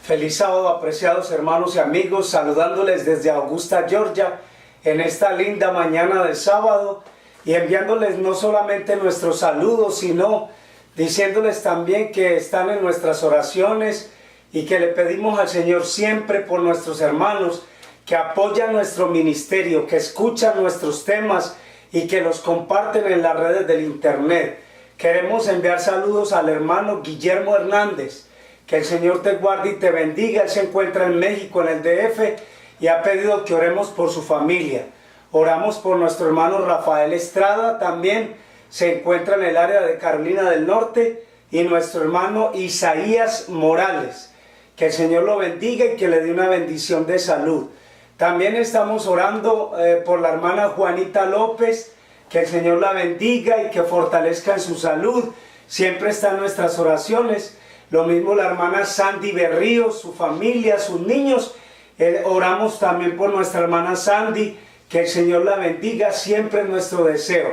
Feliz sábado, apreciados hermanos y amigos, saludándoles desde Augusta, Georgia, en esta linda mañana de sábado y enviándoles no solamente nuestros saludos, sino diciéndoles también que están en nuestras oraciones y que le pedimos al Señor siempre por nuestros hermanos que apoyan nuestro ministerio, que escuchan nuestros temas y que los comparten en las redes del internet. Queremos enviar saludos al hermano Guillermo Hernández. Que el Señor te guarde y te bendiga. Él se encuentra en México, en el DF, y ha pedido que oremos por su familia. Oramos por nuestro hermano Rafael Estrada, también se encuentra en el área de Carolina del Norte, y nuestro hermano Isaías Morales. Que el Señor lo bendiga y que le dé una bendición de salud. También estamos orando por la hermana Juanita López, que el Señor la bendiga y que fortalezca en su salud. Siempre está en nuestras oraciones. Lo mismo la hermana Sandy Berríos, su familia, sus niños. Oramos también por nuestra hermana Sandy, que el Señor la bendiga, siempre es nuestro deseo.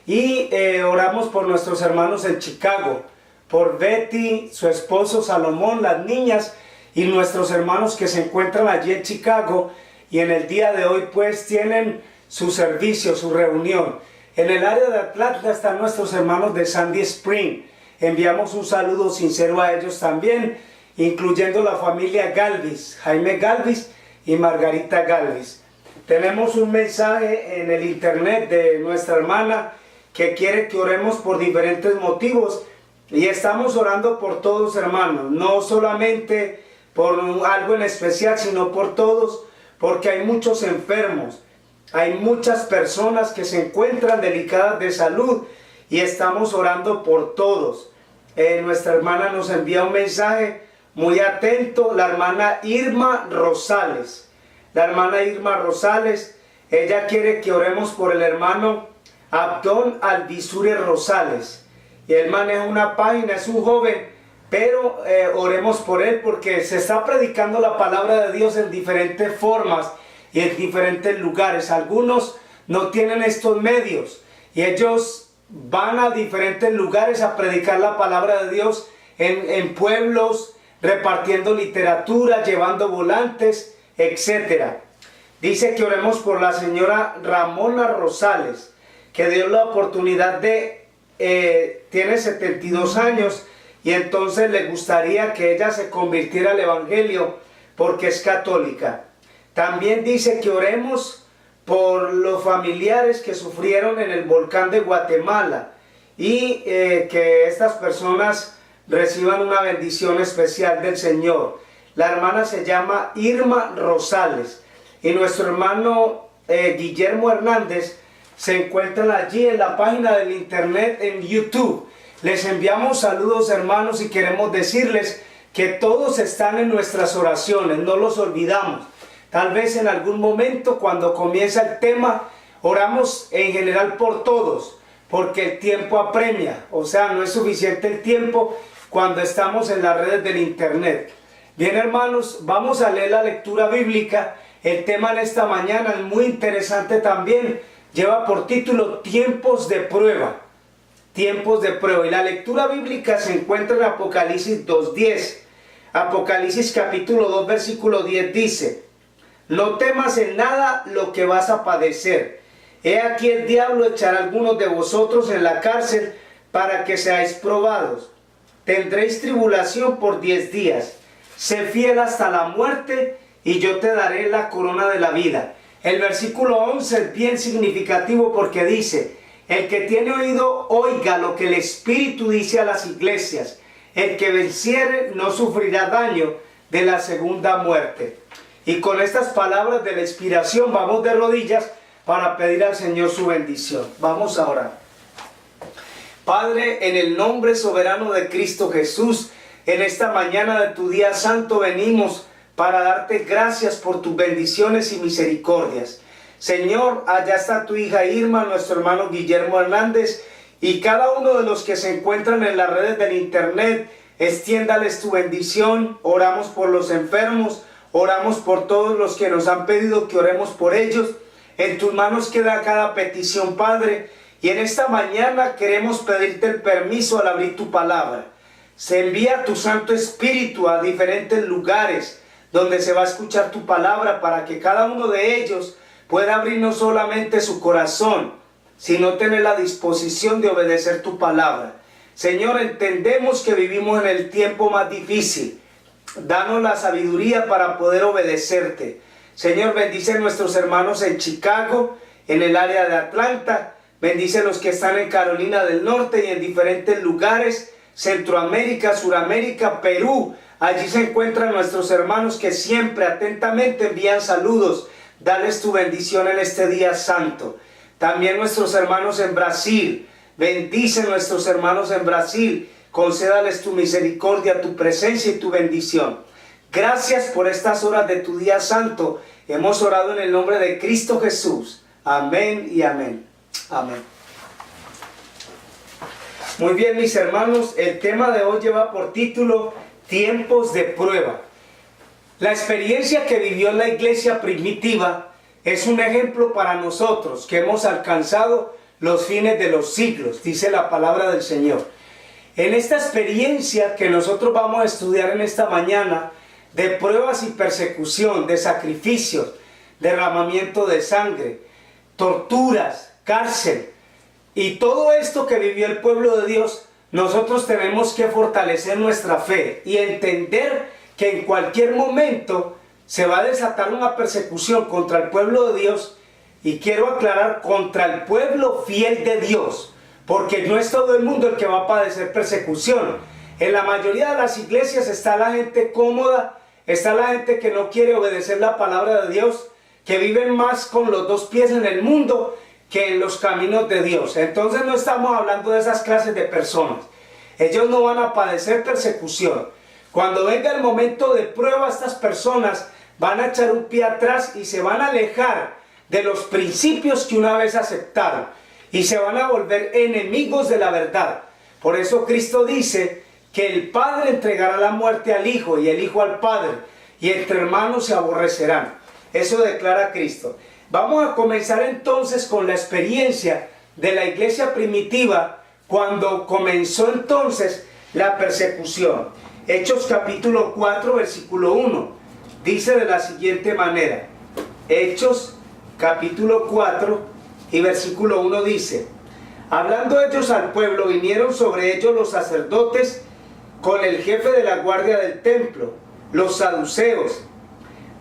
Y oramos por nuestros hermanos en Chicago, por Betty, su esposo Salomón, las niñas y nuestros hermanos que se encuentran allí en Chicago y en el día de hoy pues tienen su servicio, su reunión. En el área de Atlanta están nuestros hermanos de Sandy Spring. Enviamos un saludo sincero a ellos también, incluyendo la familia Galvis, Jaime Galvis y Margarita Galvis. Tenemos un mensaje en el internet de nuestra hermana que quiere que oremos por diferentes motivos y estamos orando por todos, hermanos, no solamente por algo en especial, sino por todos, porque hay muchos enfermos, hay muchas personas que se encuentran delicadas de salud y estamos orando por todos. Nuestra hermana nos envía un mensaje muy atento, la hermana Irma Rosales. La hermana Irma Rosales, ella quiere que oremos por el hermano Abdón Alvisure Rosales. Y él maneja una página, es un joven, pero oremos por él porque se está predicando la palabra de Dios en diferentes formas y en diferentes lugares. Algunos no tienen estos medios y ellos van a diferentes lugares a predicar la palabra de Dios en pueblos, repartiendo literatura, llevando volantes, etc. Dice que oremos por la señora Ramona Rosales, que dio la oportunidad tiene 72 años y entonces le gustaría que ella se convirtiera al evangelio porque es católica. También dice que oremos por los familiares que sufrieron en el volcán de Guatemala y que estas personas reciban una bendición especial del Señor. La hermana se llama Irma Rosales y nuestro hermano Guillermo Hernández se encuentran allí en la página del internet en YouTube. Les enviamos saludos, hermanos, y queremos decirles que todos están en nuestras oraciones, no los olvidamos. Tal vez en algún momento cuando comienza el tema oramos en general por todos, porque el tiempo apremia, o sea, no es suficiente el tiempo cuando estamos en las redes del internet. Bien, hermanos, vamos a leer la lectura bíblica. El tema en esta mañana es muy interesante también, lleva por título Tiempos de prueba. Tiempos de prueba. Y la lectura bíblica se encuentra en Apocalipsis 2:10. Apocalipsis capítulo 2 versículo 10 dice: no temas en nada lo que vas a padecer. He aquí el diablo echará a algunos de vosotros en la cárcel para que seáis probados. Tendréis tribulación por 10 días. Sé fiel hasta la muerte y yo te daré la corona de la vida. El versículo 11 es bien significativo porque dice: el que tiene oído oiga lo que el Espíritu dice a las iglesias. El que venciere no sufrirá daño de la segunda muerte. Y con estas palabras de la inspiración vamos de rodillas para pedir al Señor su bendición. Vamos a orar. Padre, en el nombre soberano de Cristo Jesús, en esta mañana de tu día santo venimos para darte gracias por tus bendiciones y misericordias. Señor, allá está tu hija Irma, nuestro hermano Guillermo Hernández y cada uno de los que se encuentran en las redes del internet. Extiéndales tu bendición. Oramos por los enfermos. Oramos por todos los que nos han pedido que oremos por ellos. En tus manos queda cada petición, Padre. Y en esta mañana queremos pedirte el permiso al abrir tu palabra. se envía tu Santo Espíritu a diferentes lugares donde se va a escuchar tu palabra para que cada uno de ellos pueda abrir no solamente su corazón, sino tener la disposición de obedecer tu palabra. Señor, entendemos que vivimos en el tiempo más difícil. Danos la sabiduría para poder obedecerte. Señor, bendice a nuestros hermanos en Chicago, en el área de Atlanta. Bendice a los que están en Carolina del Norte y en diferentes lugares, Centroamérica, Suramérica, Perú. Allí se encuentran nuestros hermanos que siempre atentamente envían saludos. Dales tu bendición en este día santo. También nuestros hermanos en Brasil. Bendice a nuestros hermanos en Brasil. Concédales tu misericordia, tu presencia y tu bendición. Gracias por estas horas de tu día santo. Hemos orado en el nombre de Cristo Jesús. Amén y amén. Amén. Muy bien, mis hermanos, el tema de hoy lleva por título Tiempos de prueba. La experiencia que vivió la iglesia primitiva es un ejemplo para nosotros que hemos alcanzado los fines de los siglos, dice la palabra del Señor. En esta experiencia que nosotros vamos a estudiar en esta mañana, de pruebas y persecución, de sacrificios, derramamiento de sangre, torturas, cárcel, y todo esto que vivió el pueblo de Dios, nosotros tenemos que fortalecer nuestra fe y entender que en cualquier momento se va a desatar una persecución contra el pueblo de Dios, y quiero aclarar, contra el pueblo fiel de Dios, porque no es todo el mundo el que va a padecer persecución. En la mayoría de las iglesias está la gente cómoda, está la gente que no quiere obedecer la palabra de Dios, que viven más con los dos pies en el mundo que en los caminos de Dios. Entonces no estamos hablando de esas clases de personas. Ellos no van a padecer persecución. Cuando venga el momento de prueba, estas personas van a echar un pie atrás y se van a alejar de los principios que una vez aceptaron y se van a volver enemigos de la verdad. Por eso Cristo dice que el Padre entregará la muerte al Hijo y el Hijo al Padre, y entre hermanos se aborrecerán. Eso declara Cristo. Vamos a comenzar entonces con la experiencia de la iglesia primitiva cuando comenzó entonces la persecución. Hechos capítulo 4 versículo 1 dice de la siguiente manera. Hechos capítulo 4 y versículo 1 dice: hablando ellos al pueblo, vinieron sobre ellos los sacerdotes con el jefe de la guardia del templo, los saduceos,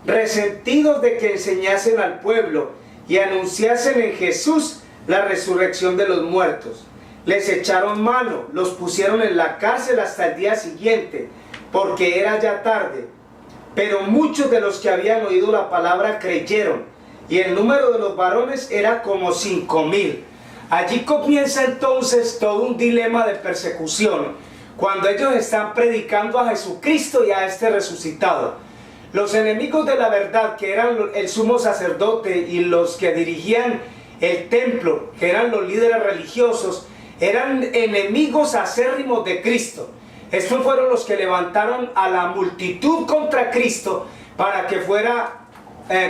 resentidos de que enseñasen al pueblo y anunciasen en Jesús la resurrección de los muertos. Les echaron mano, los pusieron en la cárcel hasta el día siguiente, porque era ya tarde. Pero muchos de los que habían oído la palabra creyeron, y el número de los varones era como 5,000. Allí comienza entonces todo un dilema de persecución, cuando ellos están predicando a Jesucristo y a este resucitado. Los enemigos de la verdad, que eran el sumo sacerdote y los que dirigían el templo, que eran los líderes religiosos, eran enemigos acérrimos de Cristo. Estos fueron los que levantaron a la multitud contra Cristo para que fuera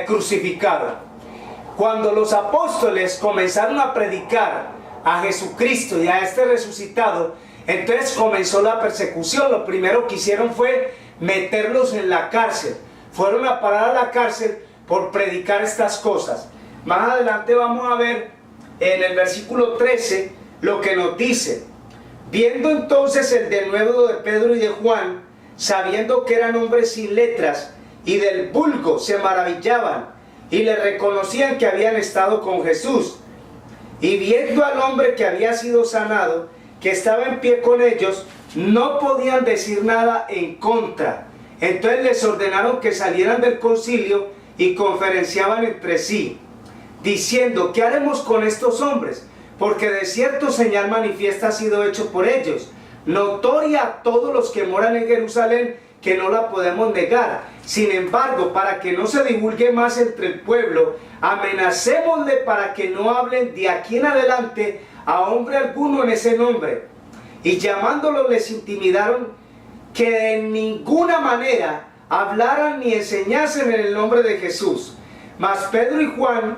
crucificado. Cuando los apóstoles comenzaron a predicar a Jesucristo y a este resucitado, entonces comenzó la persecución. Lo primero que hicieron fue meterlos en la cárcel. Fueron a parar a la cárcel por predicar estas cosas. Más adelante vamos a ver en el versículo 13 lo que nos dice. Viendo entonces el denuedo de Pedro y de Juan, sabiendo que eran hombres sin letras y del vulgo, se maravillaban y le reconocían que habían estado con Jesús. Y viendo al hombre que había sido sanado, que estaba en pie con ellos, no podían decir nada en contra. Entonces les ordenaron que salieran del concilio y conferenciaban entre sí, diciendo: ¿qué haremos con estos hombres? Porque de cierto señal manifiesta ha sido hecho por ellos, notoria a todos los que moran en Jerusalén, que no la podemos negar. Sin embargo, para que no se divulgue más entre el pueblo, amenacémosle para que no hablen de aquí en adelante a hombre alguno en ese nombre. Y llamándolos les intimidaron que de ninguna manera hablaran ni enseñasen en el nombre de Jesús. Mas Pedro y Juan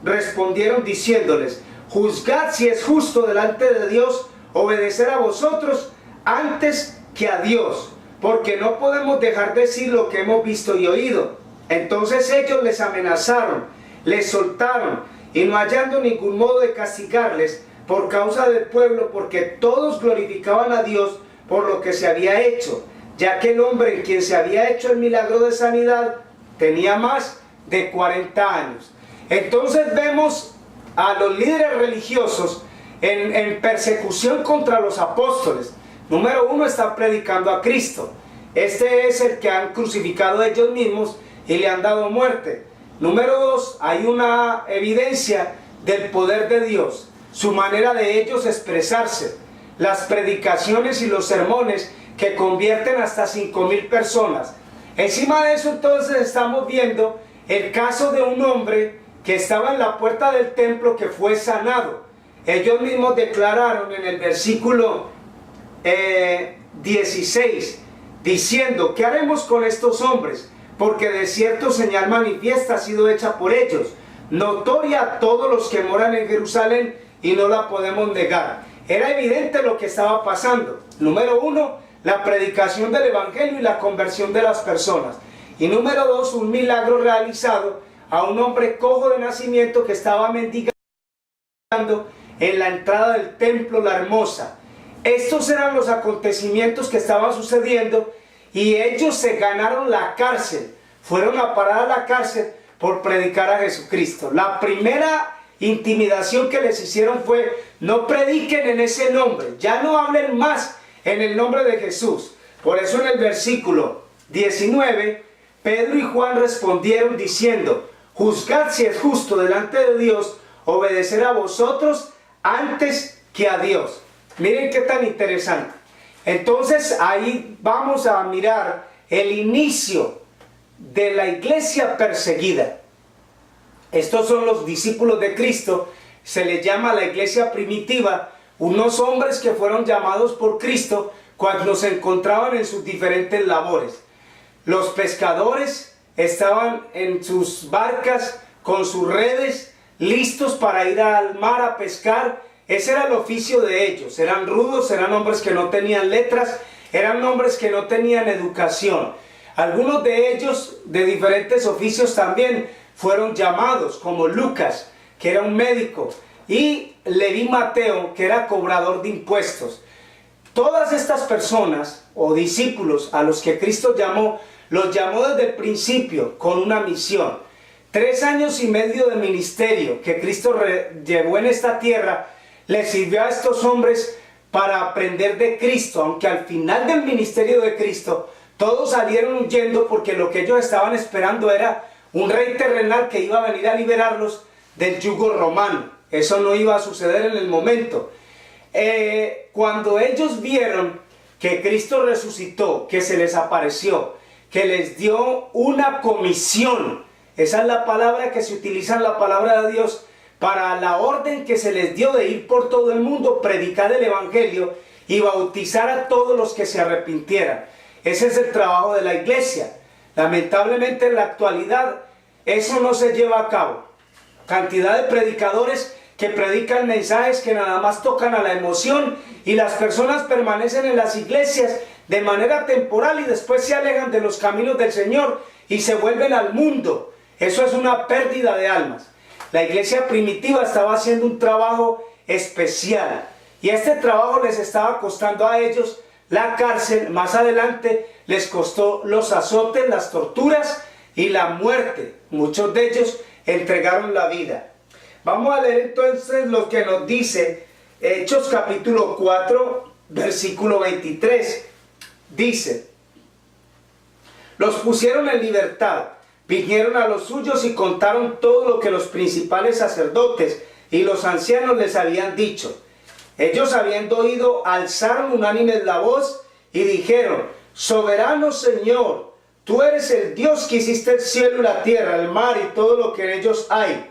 respondieron diciéndoles: juzgad si es justo delante de Dios obedecer a vosotros antes que a Dios, porque no podemos dejar de decir lo que hemos visto y oído. Entonces ellos les amenazaron, les soltaron, y no hallando ningún modo de castigarles por causa del pueblo, porque todos glorificaban a Dios por lo que se había hecho, ya que el hombre en quien se había hecho el milagro de sanidad tenía más de 40 años. Entonces vemos a los líderes religiosos en persecución contra los apóstoles. Número uno, están predicando a Cristo. Este es el que han crucificado ellos mismos y le han dado muerte. Número dos, hay una evidencia del poder de Dios, su manera de ellos expresarse, las predicaciones y los sermones que convierten hasta 5,000 personas. Encima de eso, entonces, estamos viendo el caso de un hombre que estaba en la puerta del templo, que fue sanado. Ellos mismos declararon en el versículo 16, diciendo: ¿qué haremos con estos hombres? Porque de cierto señal manifiesta ha sido hecha por ellos, notoria a todos los que moran en Jerusalén, y no la podemos negar. Era evidente lo que estaba pasando. Número uno, la predicación del evangelio y la conversión de las personas. Y número dos, un milagro realizado a un hombre cojo de nacimiento que estaba mendigando en la entrada del templo La Hermosa. Estos eran los acontecimientos que estaban sucediendo, y ellos se ganaron la cárcel, fueron a parar a la cárcel por predicar a Jesucristo. La primera intimidación que les hicieron fue: no prediquen en ese nombre, ya no hablen más en el nombre de Jesús. Por eso en el versículo 19, Pedro y Juan respondieron diciendo: juzgad si es justo delante de Dios obedecer a vosotros antes que a Dios. Miren qué tan interesante. Entonces ahí vamos a mirar el inicio de la iglesia perseguida. Estos son los discípulos de Cristo, se les llama la iglesia primitiva, unos hombres que fueron llamados por Cristo cuando se encontraban en sus diferentes labores. Los pescadores estaban en sus barcas con sus redes, listos para ir al mar a pescar. Ese era el oficio de ellos. Eran rudos, eran hombres que no tenían letras, eran hombres que no tenían educación. Algunos de ellos, de diferentes oficios también, fueron llamados, como Lucas, que era un médico, y Leví Mateo, que era cobrador de impuestos. Todas estas personas o discípulos a los que Cristo llamó, los llamó desde el principio con una misión. 3 años y medio de ministerio que Cristo llevó en esta tierra le sirvió a estos hombres para aprender de Cristo, aunque al final del ministerio de Cristo todos salieron huyendo, porque lo que ellos estaban esperando era un rey terrenal que iba a venir a liberarlos del yugo romano. Eso no iba a suceder en el momento. Cuando ellos vieron que Cristo resucitó, que se les apareció, que les dio una comisión, esa es la palabra que se utiliza en la palabra de Dios para la orden que se les dio de ir por todo el mundo, predicar el evangelio y bautizar a todos los que se arrepintieran. Ese es el trabajo de la iglesia. Lamentablemente en la actualidad eso no se lleva a cabo. Cantidad de predicadores que predican mensajes que nada más tocan a la emoción, y las personas permanecen en las iglesias de manera temporal y después se alejan de los caminos del Señor y se vuelven al mundo. Eso es una pérdida de almas. La iglesia primitiva estaba haciendo un trabajo especial, y este trabajo les estaba costando a ellos la cárcel. Más adelante les costó los azotes, las torturas y la muerte. Muchos de ellos entregaron la vida. Vamos a leer entonces lo que nos dice Hechos capítulo 4, versículo 23. Dice: los pusieron en libertad, vinieron a los suyos y contaron todo lo que los principales sacerdotes y los ancianos les habían dicho. Ellos, habiendo oído, alzaron unánimes la voz y dijeron: soberano Señor, tú eres el Dios que hiciste el cielo y la tierra, el mar y todo lo que en ellos hay,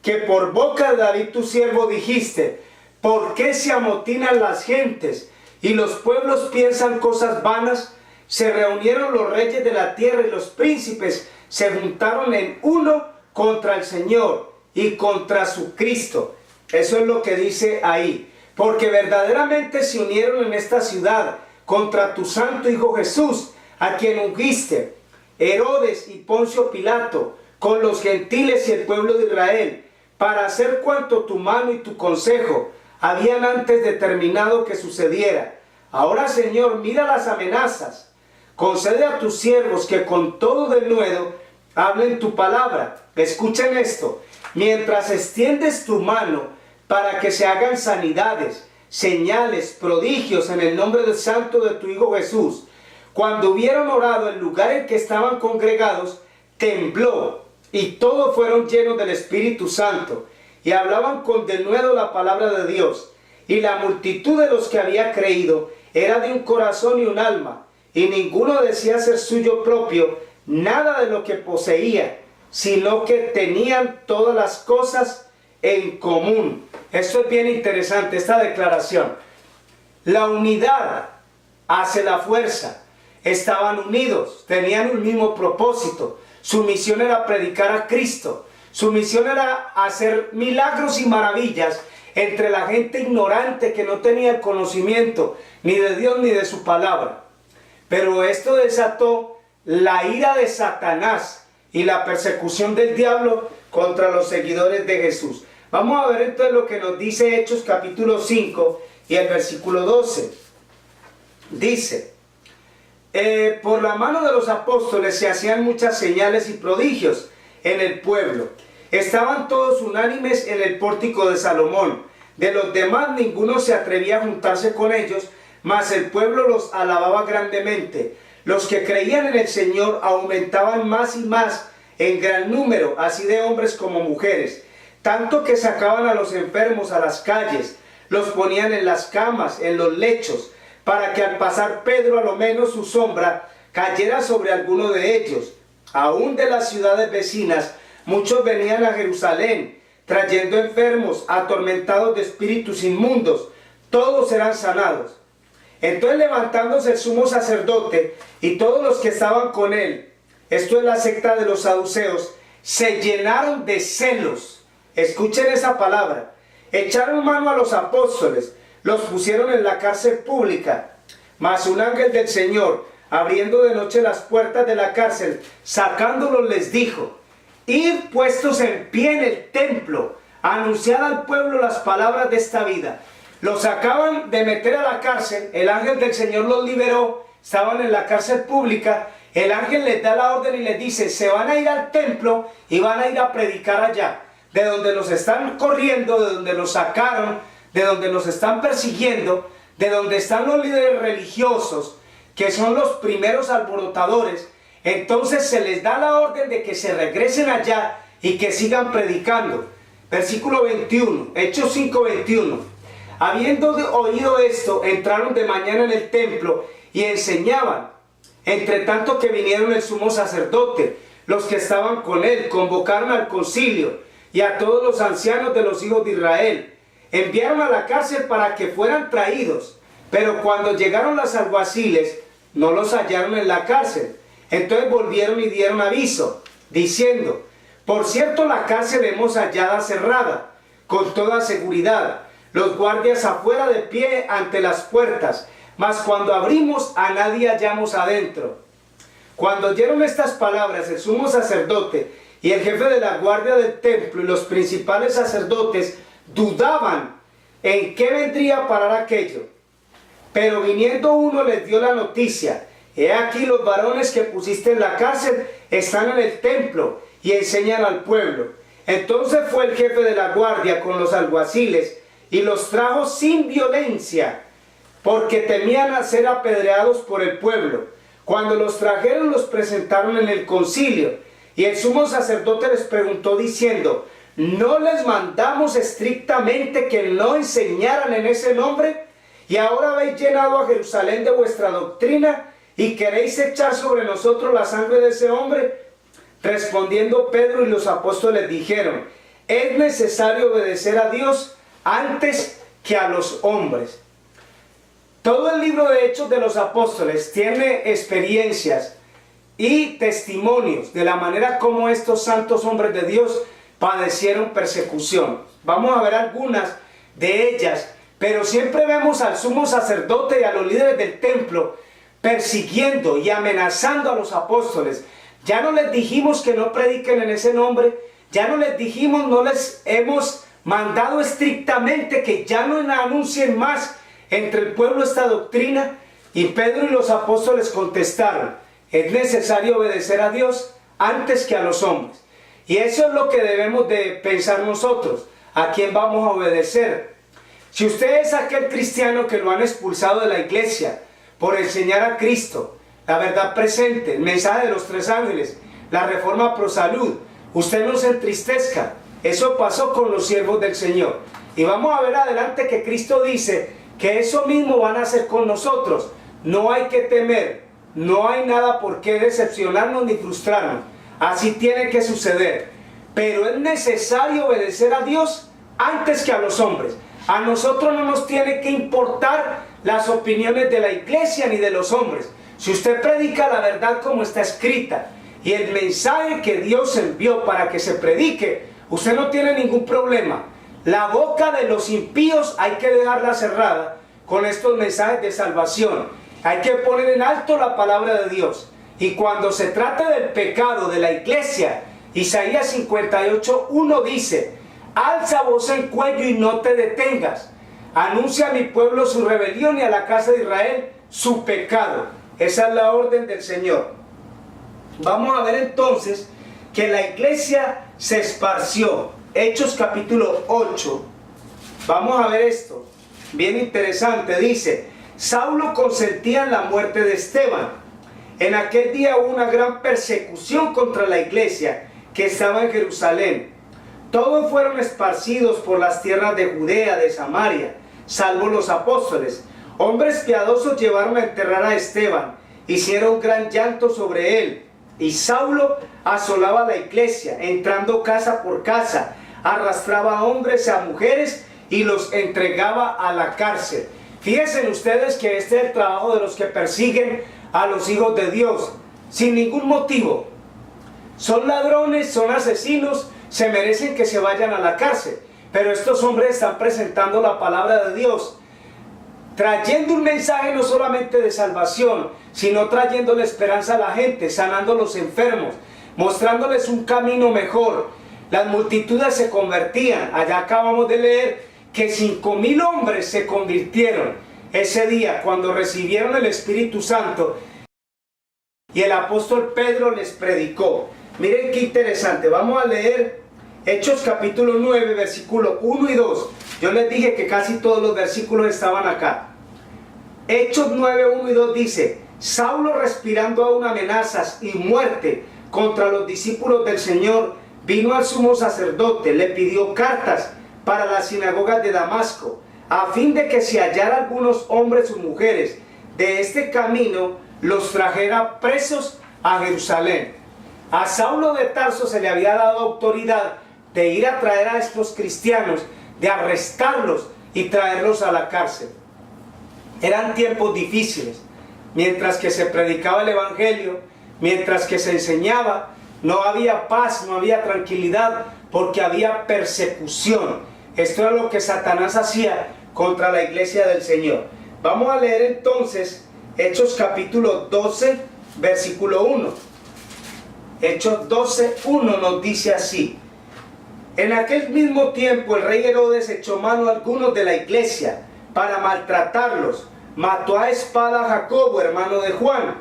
que por boca de David tu siervo dijiste: ¿por qué se amotinan las gentes y los pueblos piensan cosas vanas? Se reunieron los reyes de la tierra y los príncipes se juntaron en uno contra el Señor y contra su Cristo. Eso es lo que dice ahí. Porque verdaderamente se unieron en esta ciudad contra tu santo Hijo Jesús, a quien ungiste, Herodes y Poncio Pilato, con los gentiles y el pueblo de Israel, para hacer cuanto tu mano y tu consejo habían antes determinado que sucediera. Ahora, Señor, mira las amenazas. Concede a tus siervos que con todo denuedo hablen tu palabra. Escuchen esto. Mientras extiendes tu mano para que se hagan sanidades, señales, prodigios en el nombre del santo de tu Hijo Jesús. Cuando hubieron orado, el lugar en que estaban congregados tembló, y todos fueron llenos del Espíritu Santo, y hablaban con denuedo la palabra de Dios. Y la multitud de los que había creído era de un corazón y un alma, y ninguno decía ser suyo propio nada de lo que poseía, sino que tenían todas las cosas en común. Esto es bien interesante, esta declaración. La unidad hace la fuerza. Estaban unidos, tenían un mismo propósito. Su misión era predicar a Cristo. Su misión era hacer milagros y maravillas entre la gente ignorante que no tenía el conocimiento ni de Dios ni de su palabra. Pero esto desató la ira de Satanás y la persecución del diablo contra los seguidores de Jesús. Vamos a ver entonces lo que nos dice Hechos capítulo 5 y el versículo 12. Dice: por la mano de los apóstoles se hacían muchas señales y prodigios en el pueblo. Estaban todos unánimes en el pórtico de Salomón. De los demás ninguno se atrevía a juntarse con ellos, mas el pueblo los alababa grandemente. Los que creían en el Señor aumentaban más y más en gran número, así de hombres como mujeres, tanto que sacaban a los enfermos a las calles, los ponían en las camas, en los lechos, para que al pasar Pedro a lo menos su sombra cayera sobre alguno de ellos. Aún de las ciudades vecinas muchos venían a Jerusalén, trayendo enfermos, atormentados de espíritus inmundos. Todos eran sanados. Entonces, levantándose el sumo sacerdote y todos los que estaban con él, esto es la secta de los saduceos, se llenaron de celos. Escuchen esa palabra. Echaron mano a los apóstoles, los pusieron en la cárcel pública. Mas un ángel del Señor, abriendo de noche las puertas de la cárcel, sacándolos, les dijo: id puestos en pie en el templo, anunciad al pueblo las palabras de esta vida. Los acaban de meter a la cárcel, el ángel del Señor los liberó, estaban en la cárcel pública. El ángel les da la orden y les dice: se van a ir al templo y van a ir a predicar allá, de donde los están corriendo, de donde los sacaron, de donde los están persiguiendo, de donde están los líderes religiosos, que son los primeros alborotadores. Entonces se les da la orden de que se regresen allá y que sigan predicando. Versículo 21, Hechos 5:21. Habiendo oído esto, entraron de mañana en el templo y enseñaban. Entre tanto que vinieron el sumo sacerdote, los que estaban con él, convocaron al concilio y a todos los ancianos de los hijos de Israel. Enviaron a la cárcel para que fueran traídos, pero cuando llegaron los alguaciles, no los hallaron en la cárcel. Entonces volvieron y dieron aviso, diciendo: por cierto, la cárcel hemos hallada cerrada, con toda seguridad, los guardias afuera de pie ante las puertas, mas cuando abrimos a nadie hallamos adentro. Cuando oyeron estas palabras, el sumo sacerdote y el jefe de la guardia del templo y los principales sacerdotes dudaban en qué vendría a parar aquello. Pero viniendo uno les dio la noticia: he aquí los varones que pusiste en la cárcel están en el templo y enseñan al pueblo. Entonces fue el jefe de la guardia con los alguaciles y los trajo sin violencia, porque temían a ser apedreados por el pueblo. Cuando los trajeron, los presentaron en el concilio, y el sumo sacerdote les preguntó diciendo: ¿no les mandamos estrictamente que no enseñaran en ese nombre? Y ahora habéis llenado a Jerusalén de vuestra doctrina, y queréis echar sobre nosotros la sangre de ese hombre. Respondiendo Pedro y los apóstoles dijeron: es necesario obedecer a Dios antes que a los hombres. Todo el libro de Hechos de los Apóstoles tiene experiencias y testimonios de la manera como estos santos hombres de Dios padecieron persecución. Vamos a ver algunas de ellas Pero siempre vemos al sumo sacerdote y a los líderes del templo persiguiendo y amenazando a los apóstoles. Ya no les dijimos que no prediquen en ese nombre, ya no les dijimos, no les hemos mandado estrictamente que ya no anuncien más entre el pueblo esta doctrina. Y Pedro y los apóstoles contestaron: es necesario obedecer a Dios antes que a los hombres. Y eso es lo que debemos de pensar nosotros. ¿A quién vamos a obedecer? Si usted es aquel cristiano que lo han expulsado de la iglesia por enseñar a Cristo, la verdad presente, el mensaje de los 3 ángeles, la reforma pro salud, usted no se entristezca. Eso pasó con los siervos del Señor. Y vamos a ver adelante que Cristo dice que eso mismo van a hacer con nosotros. No hay que temer, no hay nada por qué decepcionarnos ni frustrarnos. Así tiene que suceder. Pero es necesario obedecer a Dios antes que a los hombres. A nosotros no nos tiene que importar las opiniones de la iglesia ni de los hombres. Si usted predica la verdad como está escrita y el mensaje que Dios envió para que se predique, usted no tiene ningún problema. La boca de los impíos hay que dejarla cerrada con estos mensajes de salvación. Hay que poner en alto la palabra de Dios. Y cuando se trata del pecado de la iglesia, Isaías 58:1 dice: alza voz en cuello y no te detengas. Anuncia a mi pueblo su rebelión y a la casa de Israel su pecado. Esa es la orden del Señor. Vamos a ver entonces que la iglesia se esparció. Hechos capítulo 8. Vamos a ver esto. Bien interesante. Dice: Saulo consentía en la muerte de Esteban. En aquel día hubo una gran persecución contra la iglesia que estaba en Jerusalén. Todos fueron esparcidos por las tierras de Judea, de Samaria, salvo los apóstoles. Hombres piadosos llevaron a enterrar a Esteban, hicieron gran llanto sobre él. Y Saulo asolaba la iglesia, entrando casa por casa, arrastraba a hombres y a mujeres y los entregaba a la cárcel. Fíjense ustedes que este es el trabajo de los que persiguen a los hijos de Dios, sin ningún motivo. Son ladrones, son asesinos, se merecen que se vayan a la cárcel. Pero estos hombres están presentando la palabra de Dios, trayendo un mensaje no solamente de salvación, sino trayéndole esperanza a la gente, sanando a los enfermos, mostrándoles un camino mejor. Las multitudes se convertían. Allá acabamos de leer que 5,000 hombres se convirtieron ese día cuando recibieron el Espíritu Santo y el apóstol Pedro les predicó. Miren qué interesante. Vamos a leer Hechos capítulo 9, versículo 1 y 2. Yo les dije que casi todos los versículos estaban acá. Hechos 9, 1 y 2 dice: Saulo, respirando aún amenazas y muerte contra los discípulos del Señor, vino al sumo sacerdote, le pidió cartas para las sinagogas de Damasco, a fin de que si hallara algunos hombres o mujeres de este camino, los trajera presos a Jerusalén. A Saulo de Tarso se le había dado autoridad de ir a traer a estos cristianos, de arrestarlos y traerlos a la cárcel. Eran tiempos difíciles. Mientras que se predicaba el evangelio, mientras que se enseñaba, no había paz, no había tranquilidad, porque había persecución. Esto era lo que Satanás hacía contra la iglesia del Señor. Vamos a leer entonces Hechos capítulo 12, versículo 1. Hechos 12, 1 nos dice así: en aquel mismo tiempo el rey Herodes echó mano a algunos de la iglesia para maltratarlos. Mató a espada a Jacobo, hermano de Juan.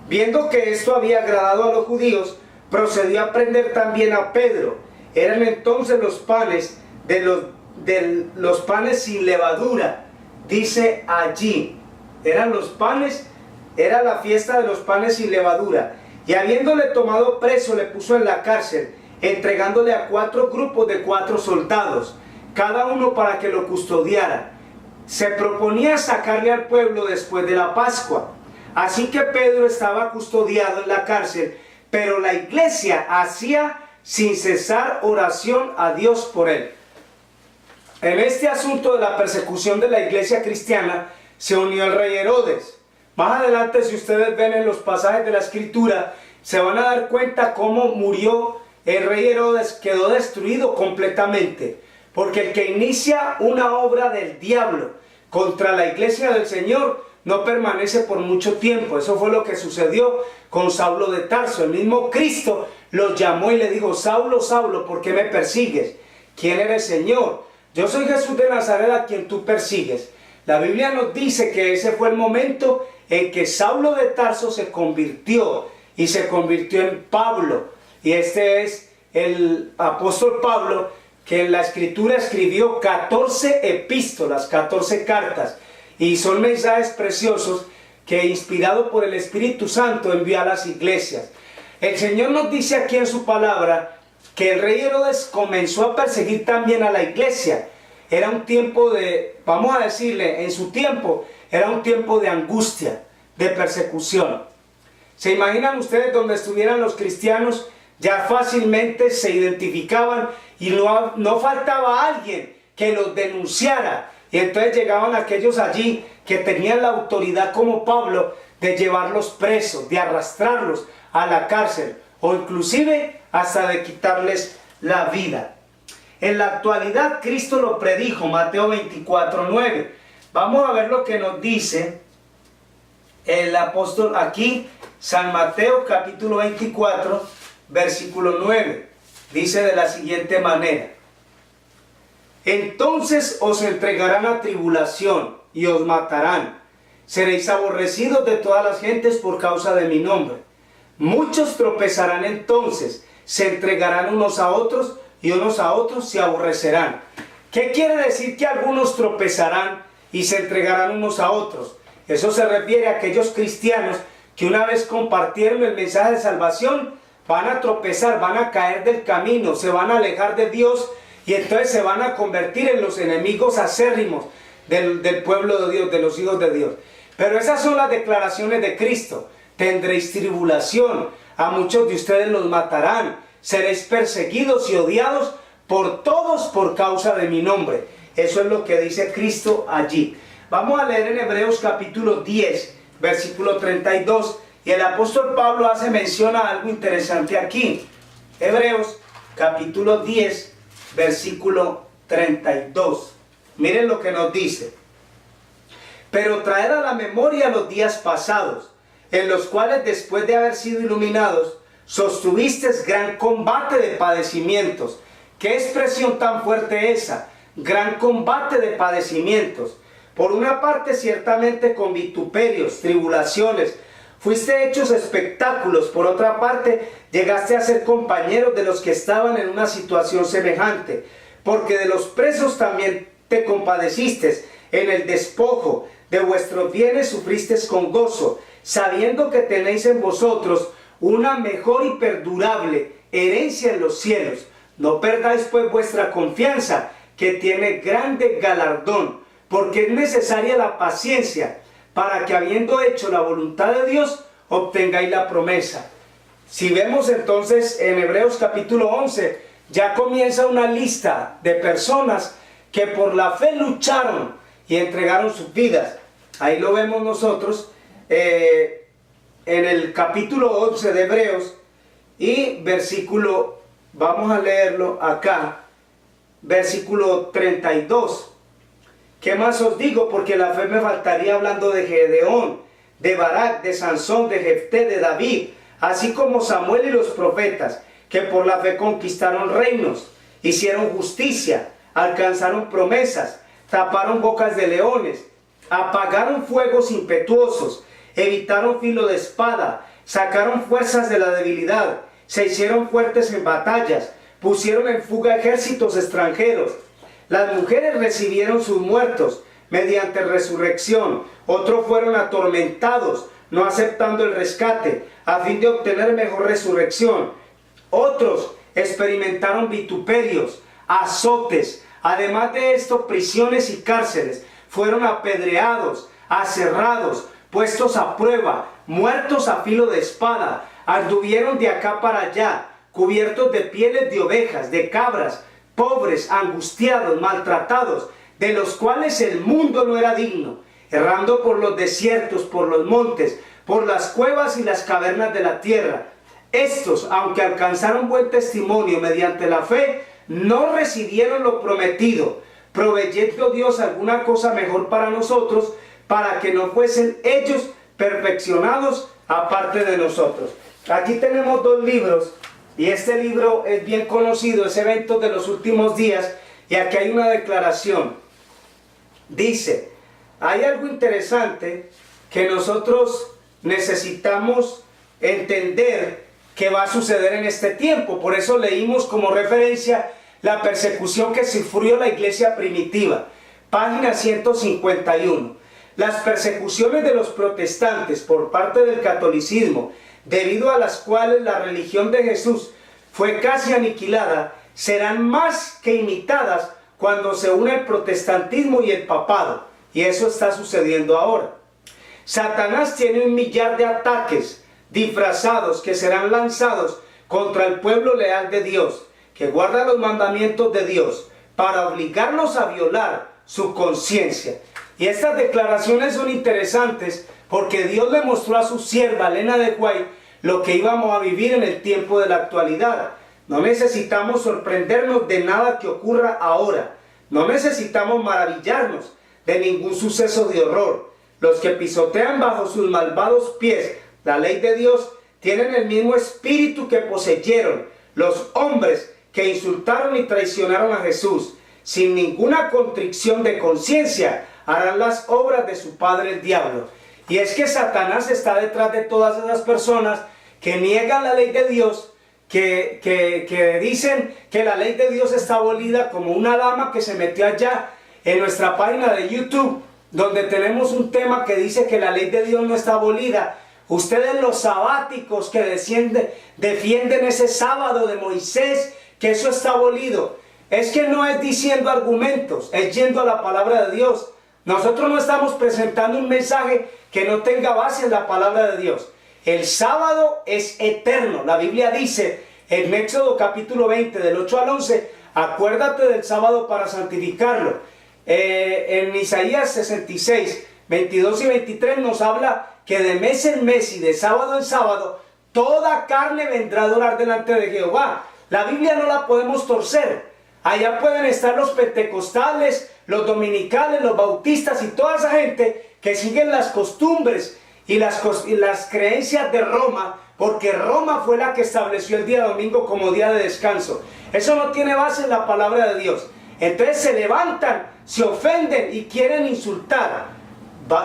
Viendo que esto había agradado a los judíos, procedió a prender también a Pedro. Eran entonces los panes los panes sin levadura. Dice allí, eran los panes, era la fiesta de los panes sin levadura. Y habiéndole tomado preso, le puso en la cárcel, entregándole a 4 grupos de 4 soldados, cada uno para que lo custodiara. Se proponía sacarle al pueblo después de la Pascua. Así que Pedro estaba custodiado en la cárcel, pero la iglesia hacía sin cesar oración a Dios por él. En este asunto de la persecución de la iglesia cristiana se unió el rey Herodes. Más adelante, si ustedes ven en los pasajes de la escritura, se van a dar cuenta cómo murió el rey Herodes. Quedó destruido completamente, porque el que inicia una obra del diablo contra la iglesia del Señor no permanece por mucho tiempo. Eso fue lo que sucedió con Saulo de Tarso. El mismo Cristo lo llamó y le dijo: Saulo, Saulo, ¿por qué me persigues? ¿Quién eres, Señor? Yo soy Jesús de Nazaret, a quien tú persigues. La Biblia nos dice que ese fue el momento en que Saulo de Tarso se convirtió, y se convirtió en Pablo. Y este es el apóstol Pablo, que en la escritura escribió 14 epístolas, 14 cartas, y son mensajes preciosos que, inspirado por el Espíritu Santo, envió a las iglesias. El Señor nos dice aquí en su palabra que el rey Herodes comenzó a perseguir también a la iglesia. Era un tiempo de, vamos a decirle, en su tiempo, era un tiempo de angustia, de persecución. ¿Se imaginan ustedes donde estuvieran los cristianos? Ya fácilmente se identificaban y no faltaba alguien que los denunciara. Y entonces llegaban aquellos allí que tenían la autoridad, como Pablo, de llevarlos presos, de arrastrarlos a la cárcel, o inclusive hasta de quitarles la vida. En la actualidad Cristo lo predijo, Mateo 24:9. Vamos a ver lo que nos dice el apóstol aquí, San Mateo capítulo 24, versículo 9. Dice de la siguiente manera: entonces os entregarán a tribulación y os matarán. Seréis aborrecidos de todas las gentes por causa de mi nombre. Muchos tropezarán entonces, se entregarán unos a otros y unos a otros se aborrecerán. ¿Qué quiere decir que algunos tropezarán y se entregarán unos a otros? Eso se refiere a aquellos cristianos que una vez compartieron el mensaje de salvación, van a tropezar, van a caer del camino, se van a alejar de Dios, y entonces se van a convertir en los enemigos acérrimos del pueblo de Dios, de los hijos de Dios. Pero esas son las declaraciones de Cristo. Tendréis tribulación, a muchos de ustedes los matarán, seréis perseguidos y odiados por todos por causa de mi nombre. Eso es lo que dice Cristo allí. Vamos a leer en Hebreos capítulo 10, versículo 32, y el apóstol Pablo hace mención a algo interesante aquí. Hebreos capítulo 10, versículo 32. Miren lo que nos dice: pero traed a la memoria los días pasados, en los cuales, después de haber sido iluminados, sostuvisteis gran combate de padecimientos. ¿Qué expresión tan fuerte esa? Gran combate de padecimientos. Por una parte, ciertamente con vituperios, tribulaciones, fuiste hechos espectáculos. Por otra parte, llegaste a ser compañeros de los que estaban en una situación semejante, porque de los presos también te compadeciste. En el despojo de vuestros bienes sufristeis con gozo, sabiendo que tenéis en vosotros una mejor y perdurable herencia en los cielos. No perdáis pues vuestra confianza, que tiene grande galardón, porque es necesaria la paciencia, para que, habiendo hecho la voluntad de Dios, obtengáis la promesa. Si vemos entonces en Hebreos capítulo 11, ya comienza una lista de personas que por la fe lucharon y entregaron sus vidas. Ahí lo vemos nosotros en el capítulo 11 de Hebreos, y versículo, vamos a leerlo acá, versículo 32. ¿Qué más os digo? Porque la fe me faltaría, hablando de Gedeón, de Barak, de Sansón, de Jefté, de David, así como Samuel y los profetas, que por la fe conquistaron reinos, hicieron justicia, alcanzaron promesas, taparon bocas de leones, apagaron fuegos impetuosos, evitaron filo de espada, sacaron fuerzas de la debilidad, se hicieron fuertes en batallas, pusieron en fuga ejércitos extranjeros. Las mujeres recibieron sus muertos mediante resurrección, otros fueron atormentados, no aceptando el rescate, a fin de obtener mejor resurrección. Otros experimentaron vituperios, azotes, además de esto prisiones y cárceles, fueron apedreados, aserrados, puestos a prueba, muertos a filo de espada, anduvieron de acá para allá, cubiertos de pieles de ovejas, de cabras, pobres, angustiados, maltratados, de los cuales el mundo no era digno, errando por los desiertos, por los montes, por las cuevas y las cavernas de la tierra. Estos, aunque alcanzaron buen testimonio mediante la fe, no recibieron lo prometido, proveyendo Dios alguna cosa mejor para nosotros, para que no fuesen ellos perfeccionados aparte de nosotros. Aquí tenemos dos libros, y este libro es bien conocido, es Eventos de los Últimos Días, y aquí hay una declaración. Dice, hay algo interesante que nosotros necesitamos entender que va a suceder en este tiempo. Por eso leímos como referencia la persecución que sufrió la iglesia primitiva, página 151. Las persecuciones de los protestantes por parte del catolicismo, debido a las cuales la religión de Jesús fue casi aniquilada, serán más que imitadas cuando se une el protestantismo y el papado. Y eso está sucediendo ahora. Satanás tiene 1 millar de ataques disfrazados que serán lanzados contra el pueblo leal de Dios, que guarda los mandamientos de Dios, para obligarlos a violar su conciencia. Y estas declaraciones son interesantes porque Dios le mostró a su sierva Elena de White lo que íbamos a vivir en el tiempo de la actualidad. No necesitamos sorprendernos de nada que ocurra ahora. No necesitamos maravillarnos de ningún suceso de horror. Los que pisotean bajo sus malvados pies la ley de Dios tienen el mismo espíritu que poseyeron los hombres que insultaron y traicionaron a Jesús. Sin ninguna contrición de conciencia harán las obras de su padre el diablo. Y es que Satanás está detrás de todas esas personas que niegan la ley de Dios, que dicen que la ley de Dios está abolida, como una dama que se metió allá en nuestra página de YouTube, donde tenemos un tema que dice que la ley de Dios no está abolida. Ustedes los sabáticos que defienden ese sábado de Moisés, que eso está abolido. Es que no es diciendo argumentos, es yendo a la palabra de Dios. Nosotros no estamos presentando un mensaje que no tenga base en la palabra de Dios. El sábado es eterno. La Biblia dice en Éxodo capítulo 20 del 8 al 11, acuérdate del sábado para santificarlo. En Isaías 66, 22 y 23 nos habla que de mes en mes y de sábado en sábado toda carne vendrá a adorar delante de Jehová. La Biblia no la podemos torcer. Allá pueden estar los pentecostales, los dominicales, los bautistas y toda esa gente que siguen las costumbres y las creencias de Roma, porque Roma fue la que estableció el día domingo como día de descanso. Eso no tiene base en la palabra de Dios. Entonces se levantan, se ofenden y quieren insultar.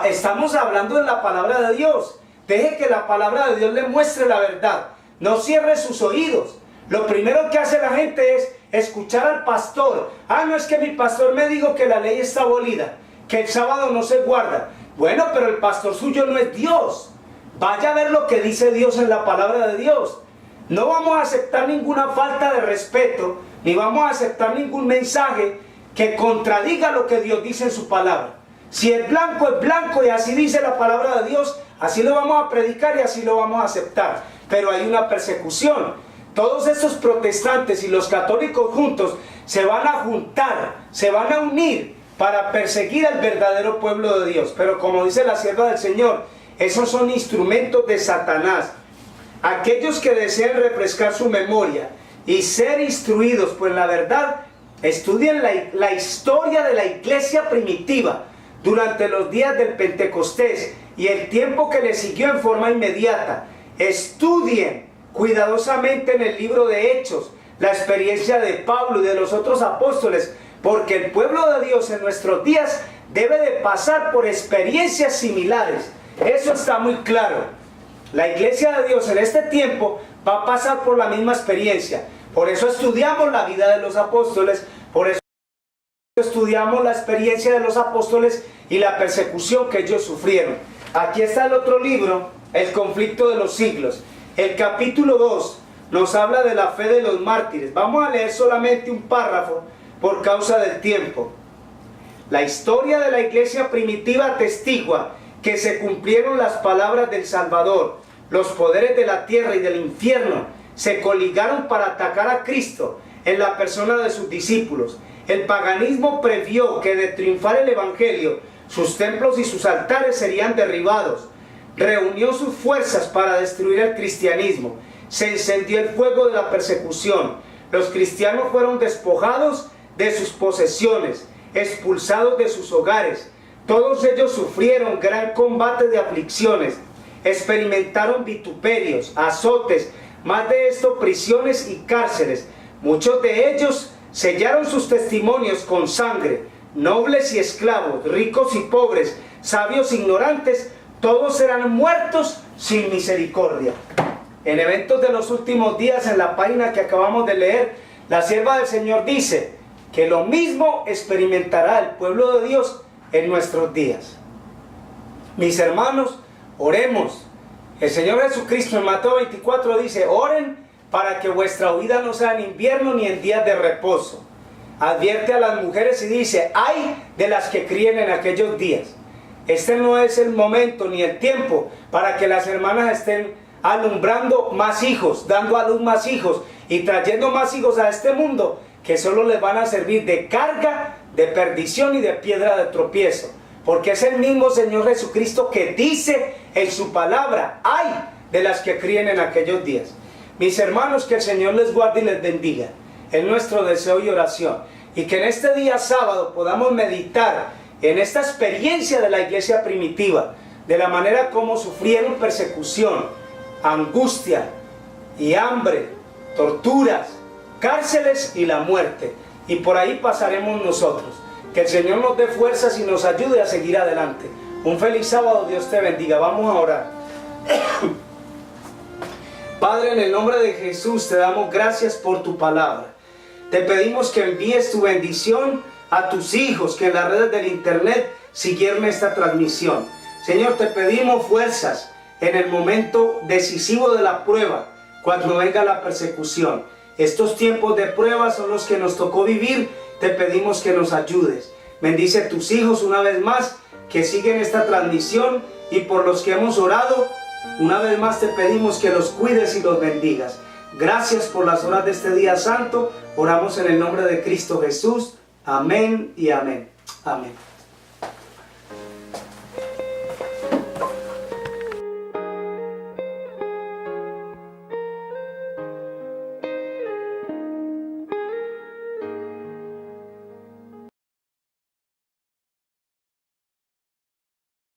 Estamos hablando de la palabra de Dios. Deje que la palabra de Dios le muestre la verdad. No cierre sus oídos. Lo primero que hace la gente es escuchar al pastor. Ah, no, es que mi pastor me dijo que la ley está abolida, que el sábado no se guarda. Bueno, pero el pastor suyo no es Dios. Vaya a ver lo que dice Dios en la palabra de Dios. No vamos a aceptar ninguna falta de respeto, ni vamos a aceptar ningún mensaje que contradiga lo que Dios dice en su palabra. Si es blanco y así dice la palabra de Dios, así lo vamos a predicar y así lo vamos a aceptar. Pero hay una persecución. Todos estos protestantes y los católicos juntos se van a juntar, se van a unir para perseguir al verdadero pueblo de Dios. Pero como dice la sierva del Señor, esos son instrumentos de Satanás. Aquellos que desean refrescar su memoria y ser instruidos por la verdad, estudien la historia de la iglesia primitiva durante los días del Pentecostés y el tiempo que le siguió en forma inmediata. Estudien cuidadosamente en el libro de Hechos la experiencia de Pablo y de los otros apóstoles, porque el pueblo de Dios en nuestros días debe de pasar por experiencias similares. Eso está muy claro. La iglesia de Dios en este tiempo va a pasar por la misma experiencia. Por eso estudiamos la vida de los apóstoles, por eso estudiamos la experiencia de los apóstoles y la persecución que ellos sufrieron. Aquí está el otro libro, El conflicto de los siglos. El capítulo 2 nos habla de la fe de los mártires. Vamos a leer solamente un párrafo por causa del tiempo. La historia de la iglesia primitiva atestigua que se cumplieron las palabras del Salvador. Los poderes de la tierra y del infierno se coligaron para atacar a Cristo en la persona de sus discípulos. El paganismo previó que de triunfar el evangelio, sus templos y sus altares serían derribados. Reunió sus fuerzas para destruir el cristianismo. Se encendió el fuego de la persecución. Los cristianos fueron despojados de sus posesiones. expulsados de sus hogares. Todos ellos sufrieron gran combate de aflicciones, experimentaron vituperios, azotes, más de esto prisiones y cárceles. Muchos de ellos sellaron sus testimonios con sangre, nobles y esclavos, ricos y pobres, sabios e ignorantes, todos serán muertos sin misericordia. En Eventos de los Últimos Días, en la página que acabamos de leer, la sierva del Señor dice que lo mismo experimentará el pueblo de Dios en nuestros días. Mis hermanos, oremos. El Señor Jesucristo en Mateo 24 dice: oren para que vuestra huida no sea en invierno ni en días de reposo. Advierte a las mujeres y dice: ay de las que críen en aquellos días. Este no es el momento ni el tiempo para que las hermanas estén alumbrando más hijos, dando a luz más hijos y trayendo más hijos a este mundo que solo les van a servir de carga, de perdición y de piedra de tropiezo. Porque es el mismo Señor Jesucristo que dice en su palabra: ay de las que críen en aquellos días. Mis hermanos, que el Señor les guarde y les bendiga. Es nuestro deseo y oración. Y que en este día sábado podamos meditar en esta experiencia de la iglesia primitiva, de la manera como sufrieron persecución, angustia y hambre, torturas, cárceles y la muerte. Y por ahí pasaremos nosotros. Que el Señor nos dé fuerzas y nos ayude a seguir adelante. Un feliz sábado, Dios te bendiga. Vamos a orar. Padre, en el nombre de Jesús te damos gracias por tu palabra. Te pedimos que envíes tu bendición a tus hijos que en las redes del internet siguieron esta transmisión. Señor, te pedimos fuerzas en el momento decisivo de la prueba, cuando venga la persecución. Estos tiempos de prueba son los que nos tocó vivir. Te pedimos que nos ayudes. Bendice a tus hijos una vez más que siguen esta transmisión, y por los que hemos orado, una vez más te pedimos que los cuides y los bendigas. Gracias por las horas de este día santo. Oramos en el nombre de Cristo Jesús. Amén y amén. Amén.